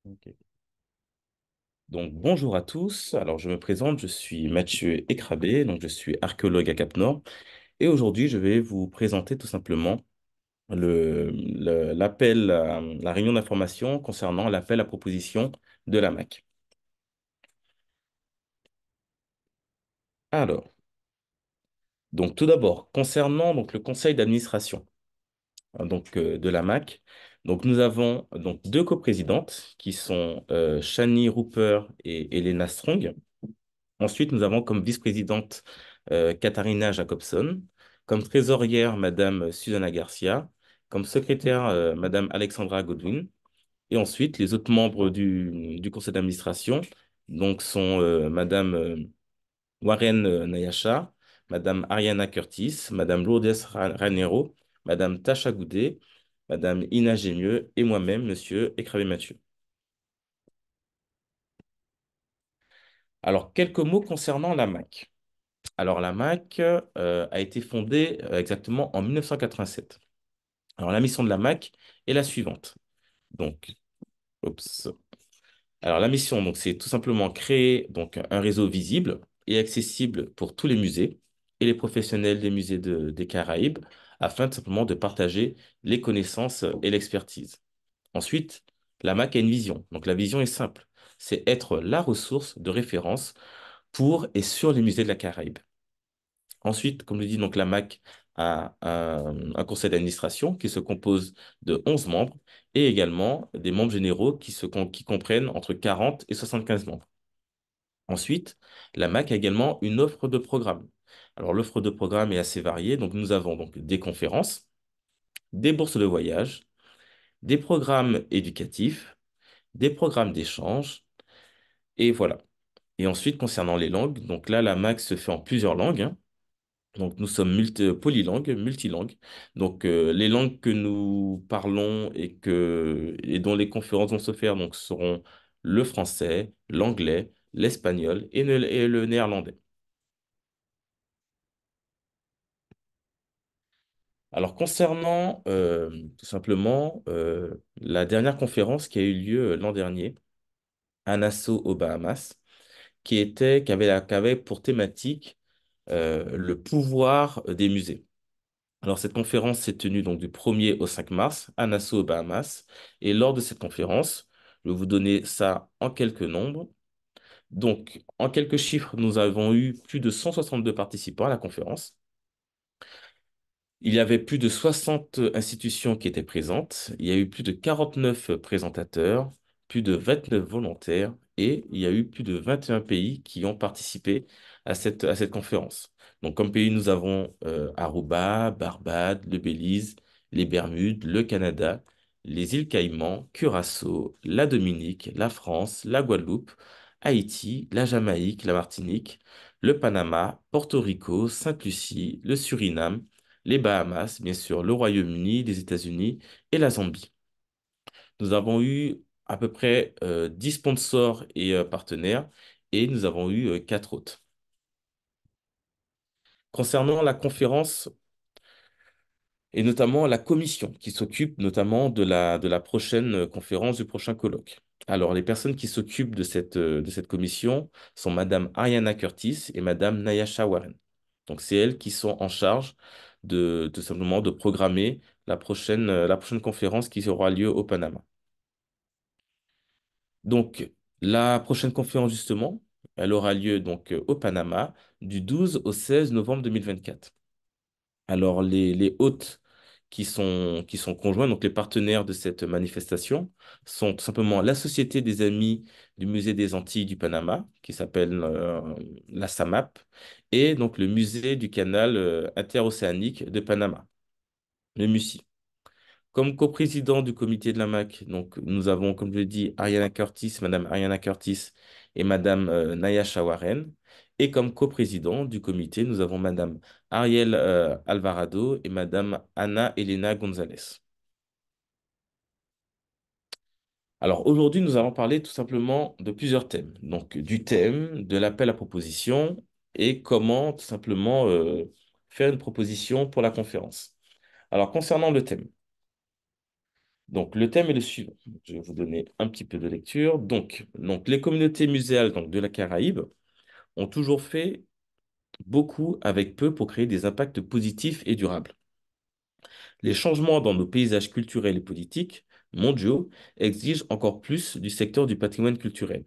Ok. Donc, bonjour à tous. Alors, je me présente, je suis Mathieu Écrabé, donc je suis archéologue à Cap-Nord. Et aujourd'hui, je vais vous présenter tout simplement l'appel, la réunion d'information concernant l'appel à proposition de la MAC. Alors, donc tout d'abord, concernant donc, le conseil d'administration de la MAC, donc nous avons donc deux coprésidentes qui sont Shani Rupert et Elena Strong. Ensuite, nous avons comme vice-présidente Katharina Jacobson, comme trésorière Madame Susanna Garcia, comme secrétaire Madame Alexandra Godwin. Et ensuite, les autres membres du conseil d'administration donc sont Madame Warren Nayasha, Madame Ariana Curtis, Madame Lourdes Ranero, Madame Tasha Goudet, Madame Ina Gémieux et moi-même, Monsieur Écravé Mathieu. Alors, quelques mots concernant la MAC. Alors, la MAC a été fondée exactement en 1987. Alors, la mission de la MAC est la suivante. Donc, oups. Alors, la mission, donc, c'est tout simplement créer donc, un réseau visible et accessible pour tous les musées et les professionnels des musées des Caraïbes afin tout simplement de partager les connaissances et l'expertise. Ensuite, la MAC a une vision. Donc, la vision est simple. C'est être la ressource de référence pour et sur les musées de la Caraïbe. Ensuite, comme je dis, donc la MAC a un conseil d'administration qui se compose de 11 membres et également des membres généraux qui comprennent entre 40 et 75 membres. Ensuite, la MAC a également une offre de programme. Alors, l'offre de programme est assez variée. Donc, nous avons donc des conférences, des bourses de voyage, des programmes éducatifs, des programmes d'échange et voilà. Et ensuite, concernant les langues, donc là, la MAC se fait en plusieurs langues, hein. Donc, nous sommes polylangues, multilangues. Donc, les langues que nous parlons et dont les conférences vont se faire donc, seront le français, l'anglais, l'espagnol et le néerlandais. Alors, concernant tout simplement la dernière conférence qui a eu lieu l'an dernier à Nassau, aux Bahamas, qui avait pour thématique le pouvoir des musées. Alors, cette conférence s'est tenue donc du 1er au 5 mars à Nassau, aux Bahamas. Et lors de cette conférence, je vais vous donner ça en quelques nombres. Donc, en quelques chiffres, nous avons eu plus de 162 participants à la conférence. Il y avait plus de 60 institutions qui étaient présentes. Il y a eu plus de 49 présentateurs, plus de 29 volontaires et il y a eu plus de 21 pays qui ont participé à cette conférence. Donc, comme pays, nous avons Aruba, Barbade, le Belize, les Bermudes, le Canada, les îles Caïmans, Curaçao, la Dominique, la France, la Guadeloupe, Haïti, la Jamaïque, la Martinique, le Panama, Porto Rico, Sainte-Lucie, le Suriname, les Bahamas, bien sûr, le Royaume-Uni, les États-Unis et la Zambie. Nous avons eu à peu près 10 sponsors et partenaires et nous avons eu 4 hôtes. Concernant la conférence et notamment la commission qui s'occupe notamment de la prochaine conférence, du prochain colloque. Alors, les personnes qui s'occupent de cette commission sont Madame Ariana Curtis et Madame Nayasha Warren. Donc, c'est elles qui sont en charge tout simplement de programmer la prochaine conférence qui aura lieu au Panama. Donc, la prochaine conférence, justement, elle aura lieu donc au Panama du 12 au 16 novembre 2024. Alors, les hôtes qui sont conjoints, donc les partenaires de cette manifestation, sont tout simplement la Société des Amis du Musée des Antilles du Panama, qui s'appelle la SAMAP, et donc le Musée du Canal interocéanique de Panama, le MUCI. Comme coprésident du comité de la MAC, donc nous avons, comme je l'ai dit, Madame Ariana Curtis et Madame Nayasha Warren. Et comme coprésident du comité, nous avons Madame Ariel Alvarado et Madame Ana Elena González. Alors aujourd'hui, nous allons parler tout simplement de plusieurs thèmes. Donc du thème, de l'appel à proposition et comment tout simplement faire une proposition pour la conférence. Alors concernant le thème. Donc, le thème est le suivant. Je vais vous donner un petit peu de lecture. Donc les communautés muséales donc, de la Caraïbe ont toujours fait beaucoup avec peu pour créer des impacts positifs et durables. Les changements dans nos paysages culturels et politiques mondiaux exigent encore plus du secteur du patrimoine culturel.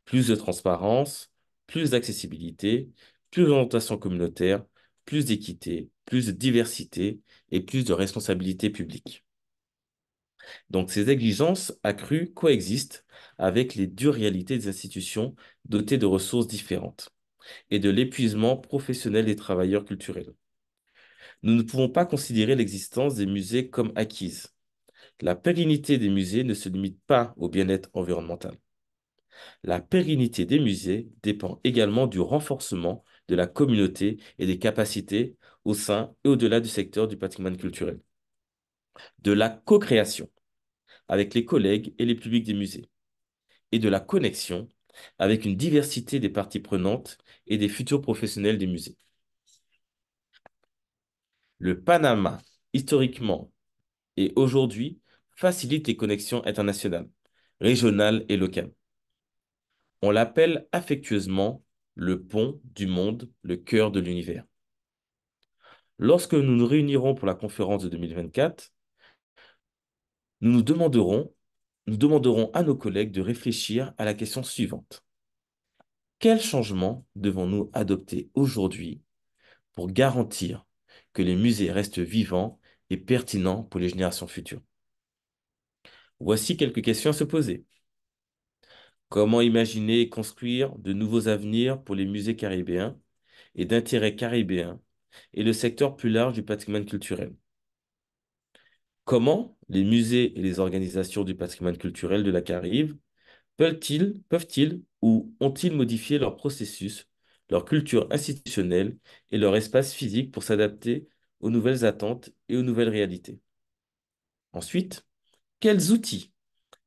Plus de transparence, plus d'accessibilité, plus d'orientation communautaire, plus d'équité, plus de diversité et plus de responsabilité publique. Donc ces exigences accrues coexistent avec les dures réalités des institutions dotées de ressources différentes et de l'épuisement professionnel des travailleurs culturels. Nous ne pouvons pas considérer l'existence des musées comme acquise. La pérennité des musées ne se limite pas au bien-être environnemental. La pérennité des musées dépend également du renforcement de la communauté et des capacités au sein et au-delà du secteur du patrimoine culturel, de la co-création avec les collègues et les publics des musées, et de la connexion avec une diversité des parties prenantes et des futurs professionnels des musées. Le Panama, historiquement et aujourd'hui, facilite les connexions internationales, régionales et locales. On l'appelle affectueusement le pont du monde, le cœur de l'univers. Lorsque nous nous réunirons pour la conférence de 2024, nous nous demanderons, nous demanderons à nos collègues de réfléchir à la question suivante. Quels changements devons-nous adopter aujourd'hui pour garantir que les musées restent vivants et pertinents pour les générations futures? Voici quelques questions à se poser. Comment imaginer et construire de nouveaux avenirs pour les musées caribéens et d'intérêt caribéen et le secteur plus large du patrimoine culturel? Comment les musées et les organisations du patrimoine culturel de la Caraïbe peuvent-ils ou ont-ils modifié leur processus, leur culture institutionnelle et leur espace physique pour s'adapter aux nouvelles attentes et aux nouvelles réalités? Ensuite, quels outils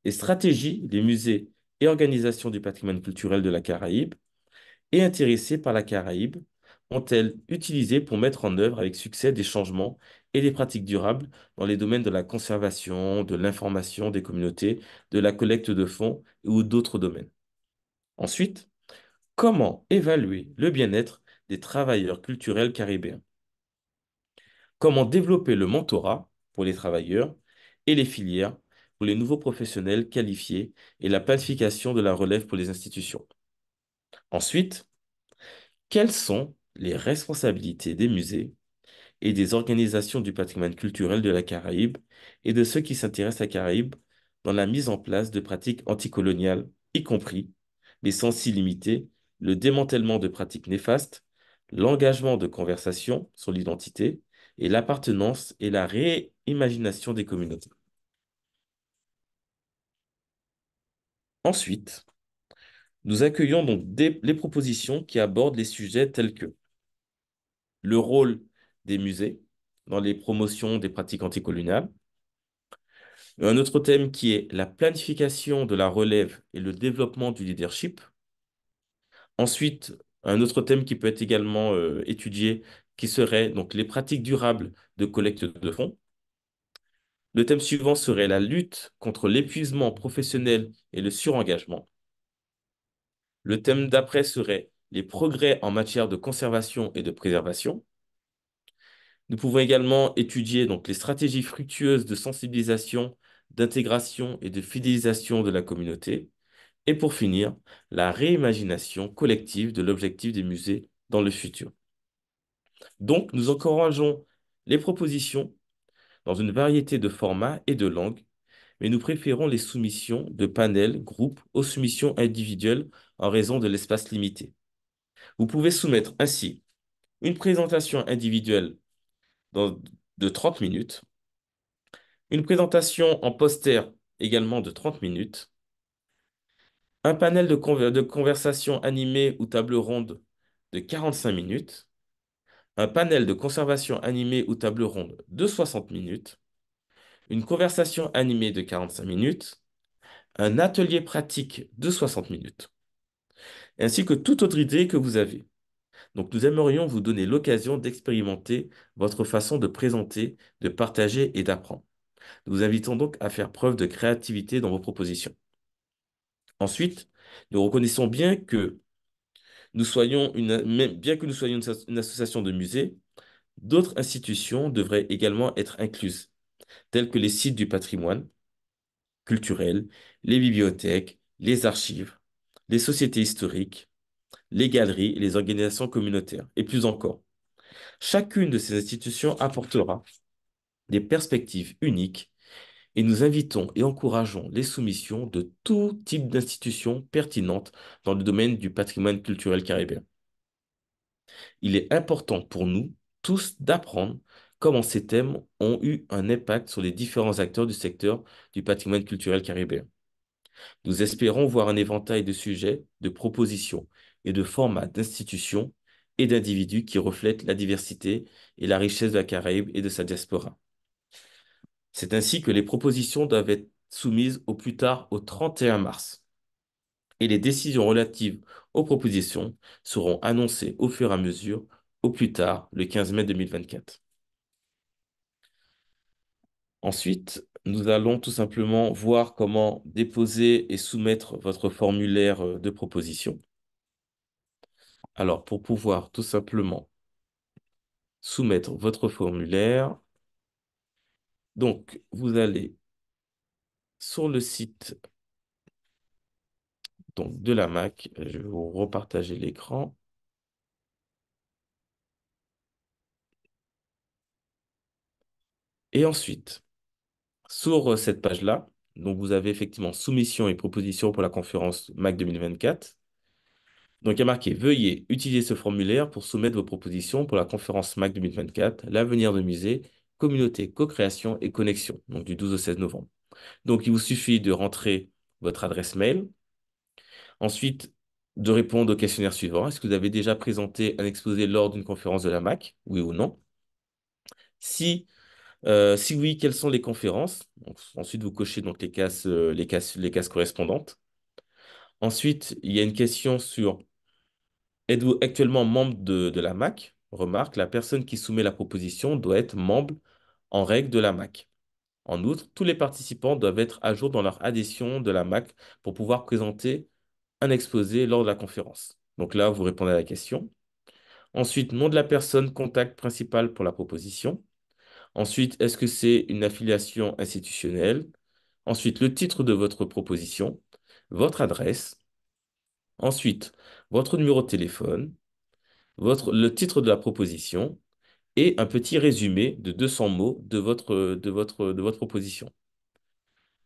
et stratégies les musées et organisations du patrimoine culturel de la Caraïbe et intéressées par la Caraïbe ont-elles utilisé pour mettre en œuvre avec succès des changements et des pratiques durables dans les domaines de la conservation, de l'information des communautés, de la collecte de fonds ou d'autres domaines? Ensuite, comment évaluer le bien-être des travailleurs culturels caribéens? Comment développer le mentorat pour les travailleurs et les filières pour les nouveaux professionnels qualifiés et la planification de la relève pour les institutions? Ensuite, quelles sont les responsabilités des musées et des organisations du patrimoine culturel de la Caraïbe et de ceux qui s'intéressent à la Caraïbe dans la mise en place de pratiques anticoloniales, y compris, mais sans s'y limiter, le démantèlement de pratiques néfastes, l'engagement de conversations sur l'identité et l'appartenance et la réimagination des communautés. Ensuite, nous accueillons donc les propositions qui abordent les sujets tels que le rôle des musées dans les promotions des pratiques anticoloniales. Un autre thème qui est la planification de la relève et le développement du leadership. Ensuite, un autre thème qui peut être également étudié, qui serait donc les pratiques durables de collecte de fonds. Le thème suivant serait la lutte contre l'épuisement professionnel et le surengagement. Le thème d'après serait les progrès en matière de conservation et de préservation. Nous pouvons également étudier donc les stratégies fructueuses de sensibilisation, d'intégration et de fidélisation de la communauté. Et pour finir, la réimagination collective de l'objectif des musées dans le futur. Donc, nous encourageons les propositions dans une variété de formats et de langues, mais nous préférons les soumissions de panels, groupes aux soumissions individuelles en raison de l'espace limité. Vous pouvez soumettre ainsi une présentation individuelle dans- de 30 minutes, une présentation en poster également de 30 minutes, un panel de conversation animé ou table ronde de 45 minutes, un panel de conservation animé ou table ronde de 60 minutes, une conversation animée de 45 minutes, un atelier pratique de 60 minutes, ainsi que toute autre idée que vous avez. Donc nous aimerions vous donner l'occasion d'expérimenter votre façon de présenter, de partager et d'apprendre. Nous vous invitons donc à faire preuve de créativité dans vos propositions. Ensuite, nous reconnaissons bien que bien que nous soyons une association de musées, d'autres institutions devraient également être incluses, telles que les sites du patrimoine culturel, les bibliothèques, les archives, les sociétés historiques, les galeries et les organisations communautaires, et plus encore. Chacune de ces institutions apportera des perspectives uniques et nous invitons et encourageons les soumissions de tout type d'institutions pertinentes dans le domaine du patrimoine culturel caribéen. Il est important pour nous tous d'apprendre comment ces thèmes ont eu un impact sur les différents acteurs du secteur du patrimoine culturel caribéen. Nous espérons voir un éventail de sujets, de propositions et de formats d'institutions et d'individus qui reflètent la diversité et la richesse de la Caraïbe et de sa diaspora. C'est ainsi que les propositions doivent être soumises au plus tard au 31 mars et les décisions relatives aux propositions seront annoncées au fur et à mesure, au plus tard le 15 mai 2024. Ensuite, nous allons tout simplement voir comment déposer et soumettre votre formulaire de proposition. Alors, pour pouvoir tout simplement soumettre votre formulaire, donc vous allez sur le site donc, de la MAC. Je vais vous repartager l'écran. Et ensuite, sur cette page-là, donc vous avez effectivement soumission et proposition pour la conférence MAC 2024. Donc, il y a marqué: Veuillez utiliser ce formulaire pour soumettre vos propositions pour la conférence MAC 2024, l'avenir de musée, communauté, co-création et connexion, donc du 12 au 16 novembre. Donc, il vous suffit de rentrer votre adresse mail. Ensuite, de répondre au questionnaire suivant. Est-ce que vous avez déjà présenté un exposé lors d'une conférence de la MAC? Oui ou non? Si, si oui, quelles sont les conférences? Donc, ensuite, vous cochez donc les cases correspondantes. Ensuite, il y a une question sur: êtes-vous actuellement membre de la MAC? Remarque, la personne qui soumet la proposition doit être membre en règle de la MAC. En outre, tous les participants doivent être à jour dans leur adhésion de la MAC pour pouvoir présenter un exposé lors de la conférence. Donc là, vous répondez à la question. Ensuite, nom de la personne, contact principal pour la proposition. Ensuite, est-ce que c'est une affiliation institutionnelle? Ensuite, le titre de votre proposition, votre adresse. Ensuite, votre numéro de téléphone, le titre de la proposition et un petit résumé de 200 mots de votre proposition.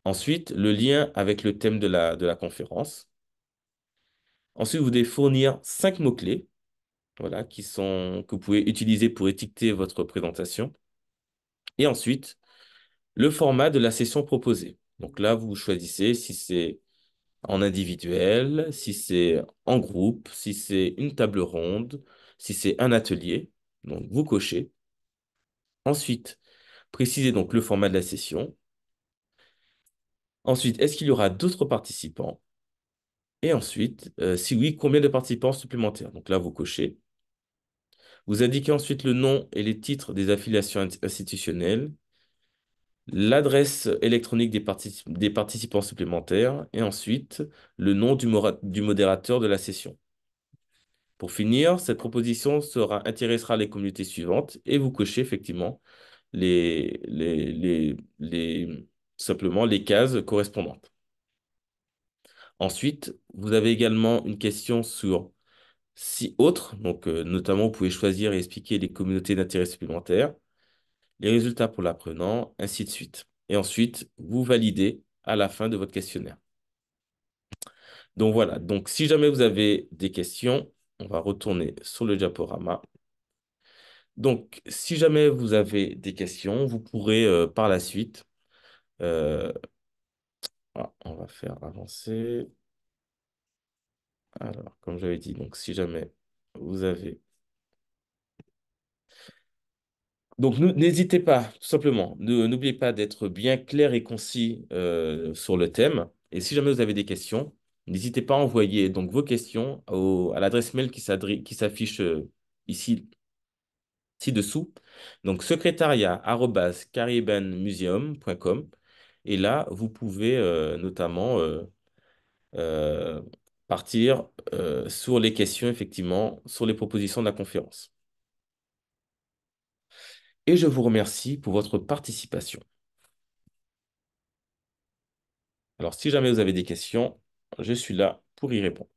Ensuite, le lien avec le thème de la conférence. Ensuite, vous devez fournir 5 mots-clés, voilà, que vous pouvez utiliser pour étiqueter votre présentation. Et ensuite, le format de la session proposée. Donc là, vous choisissez si c'est en individuel, si c'est en groupe, si c'est une table ronde, si c'est un atelier. Donc, vous cochez. Ensuite, précisez donc le format de la session. Ensuite, est-ce qu'il y aura d'autres participants? Et ensuite, si oui, combien de participants supplémentaires? Donc là, vous cochez. Vous indiquez ensuite le nom et les titres des affiliations institutionnelles, l'adresse électronique des participants supplémentaires et ensuite le nom du modérateur de la session. Pour finir, cette proposition intéressera les communautés suivantes et vous cochez effectivement simplement les cases correspondantes. Ensuite, vous avez également une question sur six autres, donc notamment vous pouvez choisir et expliquer les communautés d'intérêt supplémentaires, les résultats pour l'apprenant, ainsi de suite. Et ensuite, vous validez à la fin de votre questionnaire. Donc voilà, donc si jamais vous avez des questions, on va retourner sur le diaporama. Donc, si jamais vous avez des questions, vous pourrez par la suite, euh, on va faire avancer. Alors, comme j'avais dit, donc si jamais vous avez donc, n'hésitez pas, tout simplement, n'oubliez pas d'être bien clair et concis sur le thème. Et si jamais vous avez des questions, n'hésitez pas à envoyer donc vos questions à l'adresse mail qui s'affiche ici, ci-dessous. Donc, secrétariat@caribbeanmuseum.com. Et là, vous pouvez notamment euh, partir sur les questions, effectivement, sur les propositions de la conférence. Et je vous remercie pour votre participation. Alors, si jamais vous avez des questions, je suis là pour y répondre.